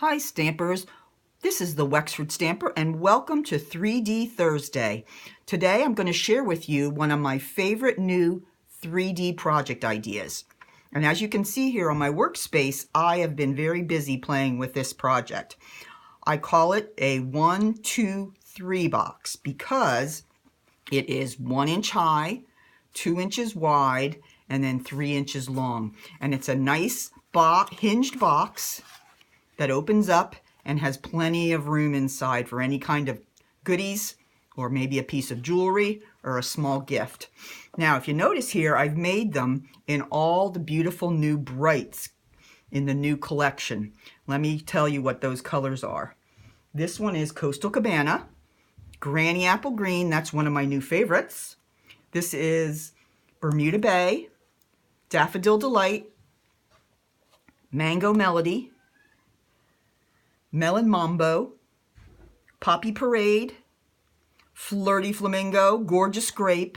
Hi Stampers, this is the Wexford Stamper and welcome to 3D Thursday. Today I'm going to share with you one of my favorite new 3D project ideas. And as you can see here on my workspace, I have been very busy playing with this project. I call it a 1, 2, 3 box because it is 1 inch high, 2 inches wide, and then 3 inches long. And it's a nice hinged box that opens up and has plenty of room inside for any kind of goodies or maybe a piece of jewelry or a small gift. Now, if you notice here, I've made them in all the beautiful new brights in the new collection. Let me tell you what those colors are. This one is Coastal Cabana, Granny Apple Green, that's one of my new favorites. This is Bermuda Bay, Daffodil Delight, Mango Melody, Melon Mambo, Poppy Parade, Flirty Flamingo, Gorgeous Grape,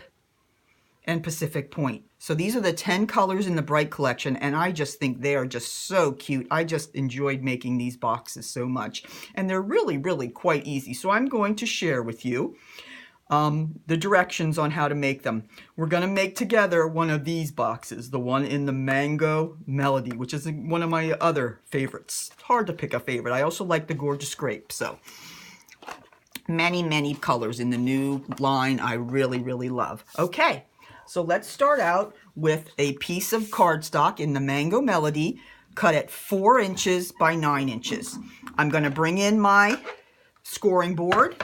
and Pacific Point. So these are the 10 colors in the Bright collection, and I just think they are just so cute. I just enjoyed making these boxes so much. And they're really, really quite easy. So I'm going to share with you the directions on how to make them. We're going to make together one of these boxes, the one in the Mango Melody, which is one of my other favorites. It's hard to pick a favorite. I also like the Gorgeous Grape. So many, many colors in the new line I really, really love. Okay, so let's start out with a piece of cardstock in the Mango Melody cut at 4 inches by 9 inches. I'm going to bring in my scoring board.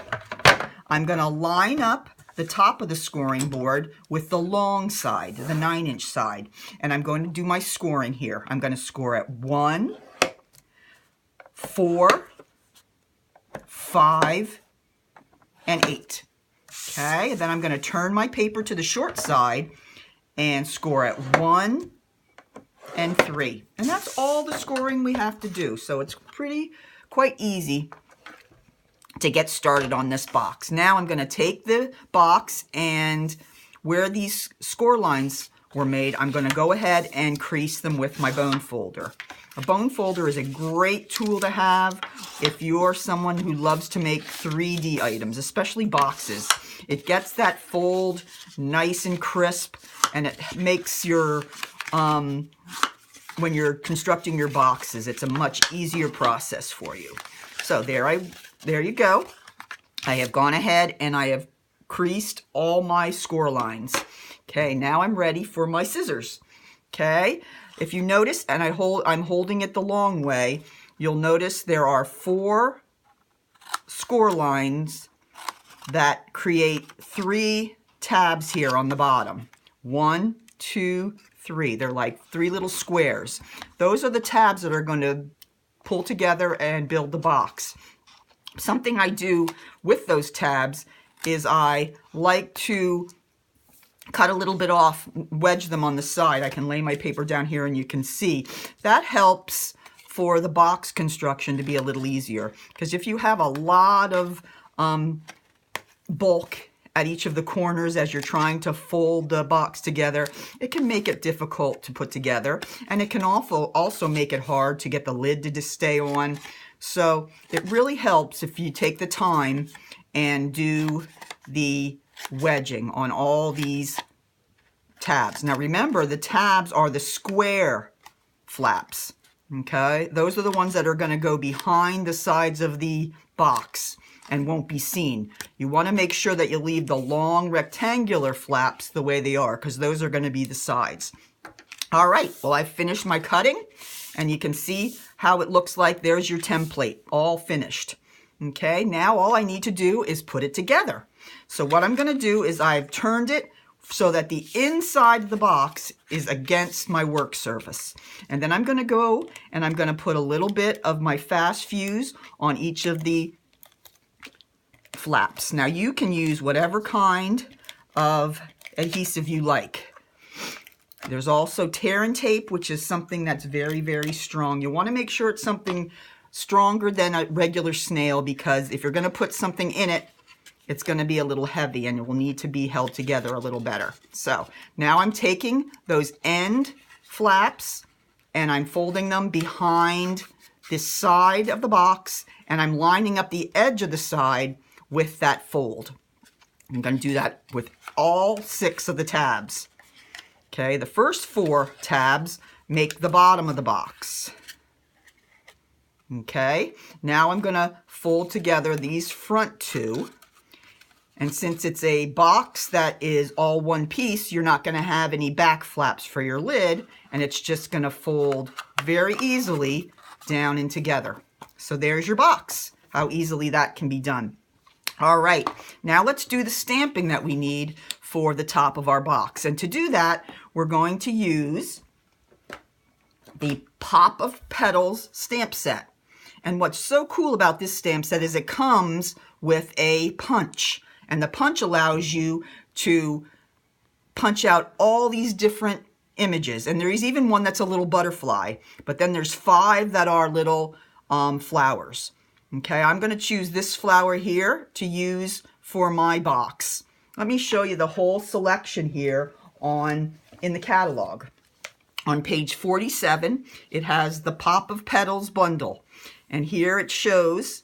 I'm going to line up the top of the scoring board with the long side, the 9-inch side. And I'm going to do my scoring here. I'm going to score at 1, 4, 5, and 8. Okay, then I'm going to turn my paper to the short side and score at 1 and 3. And that's all the scoring we have to do. So it's quite easy to get started on this box. Now I'm going to take the box, and where these score lines were made, I'm going to go ahead and crease them with my bone folder. A bone folder is a great tool to have if you're someone who loves to make 3D items, especially boxes. It gets that fold nice and crisp, and it makes your when you're constructing your boxes, it's a much easier process for you. So there you go. I have gone ahead and I have creased all my score lines. Okay, now I'm ready for my scissors. Okay, if you notice, and I'm holding it the long way, you'll notice there are 4 score lines that create 3 tabs here on the bottom. 1, 2, 3. They're like 3 little squares. Those are the tabs that are going to pull together and build the box. Something I do with those tabs is I like to cut a little bit off, wedge them on the side. I can lay my paper down here and you can see. That helps for the box construction to be a little easier, because if you have a lot of bulk at each of the corners as you're trying to fold the box together, it can make it difficult to put together, and it can also make it hard to get the lid to just stay on. So it really helps if you take the time and do the wedging on all these tabs. Now remember, the tabs are the square flaps. Okay, those are the ones that are going to go behind the sides of the box and won't be seen. You want to make sure that you leave the long rectangular flaps the way they are, because those are going to be the sides. All right, well, I've finished my cutting, and you can see how it looks like. There's your template, all finished. Okay, now all I need to do is put it together. So what I'm going to do is I've turned it so that the inside of the box is against my work surface. And then I'm going to go and I'm going to put a little bit of my fast fuse on each of the flaps. Now you can use whatever kind of adhesive you like. There's also tear and tape, which is something that's very, very strong. You want to make sure it's something stronger than a regular snail, because if you're going to put something in it, it's going to be a little heavy and it will need to be held together a little better. So now I'm taking those end flaps and I'm folding them behind this side of the box, and I'm lining up the edge of the side with that fold. I'm going to do that with all 6 of the tabs. Okay, the first 4 tabs make the bottom of the box. Okay, now I'm going to fold together these front 2. And since it's a box that is all one piece, you're not going to have any back flaps for your lid, and it's just going to fold very easily down and together. So there's your box, how easily that can be done. All right, now let's do the stamping that we need for the top of our box. And to do that, we're going to use the Pop of Petals stamp set. And what's so cool about this stamp set is it comes with a punch. And the punch allows you to punch out all these different images. And there's even one that's a little butterfly. But then there's 5 that are little flowers. Okay, I'm going to choose this flower here to use for my box. Let me show you the whole selection here in the catalog. On page 47, it has the Pop of Petals Bundle. And here it shows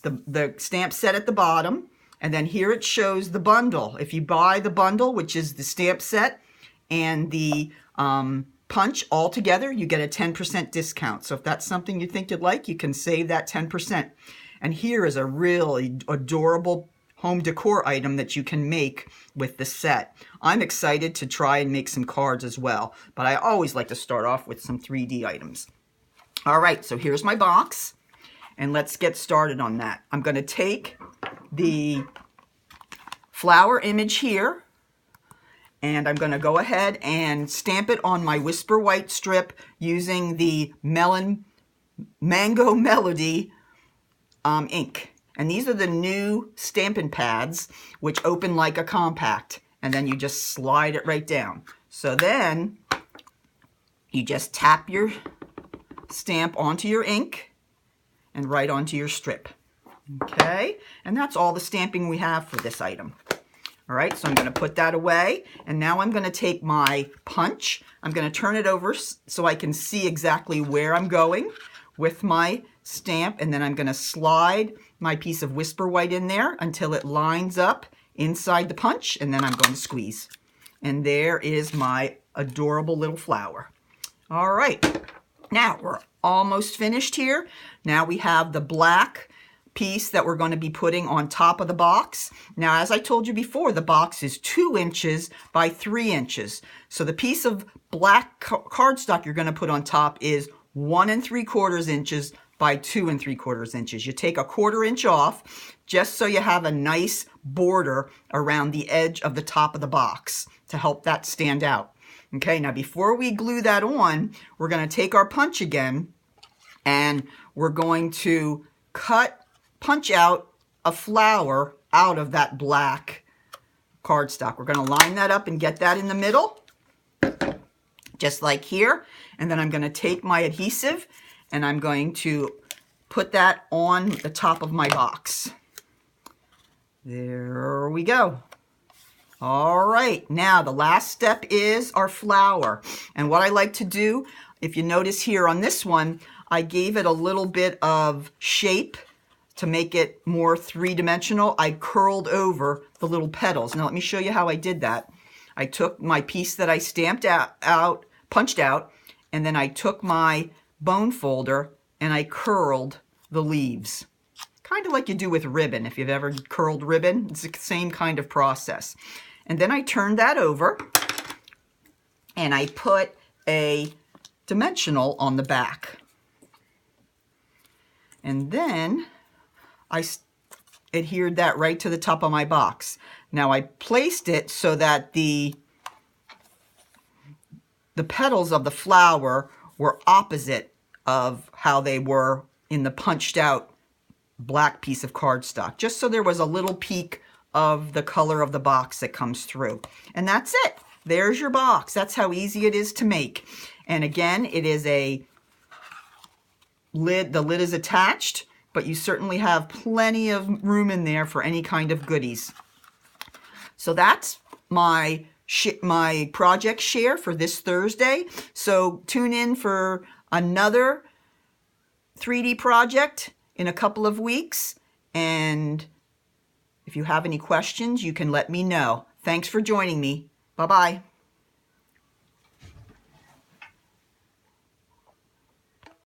the stamp set at the bottom. And then here it shows the bundle. If you buy the bundle, which is the stamp set and the punch all together, you get a 10% discount. So if that's something you think you'd like, you can save that 10%. And here is a really adorable home decor item that you can make with the set. I'm excited to try and make some cards as well, but I always like to start off with some 3D items. All right, so here's my box, and let's get started on that. I'm going to take the flower image here, and I'm going to go ahead and stamp it on my Whisper White strip using the Mango Melody ink. And these are the new Stampin' Pads, which open like a compact. And then you just slide it right down. So then you just tap your stamp onto your ink and right onto your strip. Okay, and that's all the stamping we have for this item. All right, so I'm going to put that away, and now I'm going to take my punch. I'm going to turn it over so I can see exactly where I'm going with my stamp, and then I'm going to slide my piece of Whisper White in there until it lines up inside the punch, and then I'm going to squeeze. And there is my adorable little flower. All right, now we're almost finished here. Now we have the black piece that we're going to be putting on top of the box. Now, as I told you before, the box is 2 inches by 3 inches. So the piece of black cardstock you're going to put on top is 1 3/4 inches by 2 3/4 inches. You take a 1/4 inch off just so you have a nice border around the edge of the top of the box to help that stand out. Okay, now before we glue that on, we're going to take our punch again, and we're going to punch out a flower out of that black cardstock. We're going to line that up and get that in the middle, just like here. And then I'm going to take my adhesive and I'm going to put that on the top of my box. There we go. All right, now the last step is our flower. And what I like to do, if you notice here on this one, I gave it a little bit of shape to make it more 3-dimensional. I curled over the little petals. Now let me show you how I did that. I took my piece that I stamped punched out, and then I took my bone folder and I curled the leaves. Kind of like you do with ribbon. If you've ever curled ribbon, it's the same kind of process. And then I turned that over and I put a dimensional on the back. And then I adhered that right to the top of my box. Now I placed it so that the petals of the flower were opposite of how they were in the punched out black piece of cardstock, just so there was a little peek of the color of the box that comes through. And that's it. There's your box. That's how easy it is to make. And again, it is a lid. The lid is attached, but you certainly have plenty of room in there for any kind of goodies. So that's my project share for this Thursday. So tune in for another 3D project in a couple of weeks. And if you have any questions, you can let me know. Thanks for joining me. Bye-bye.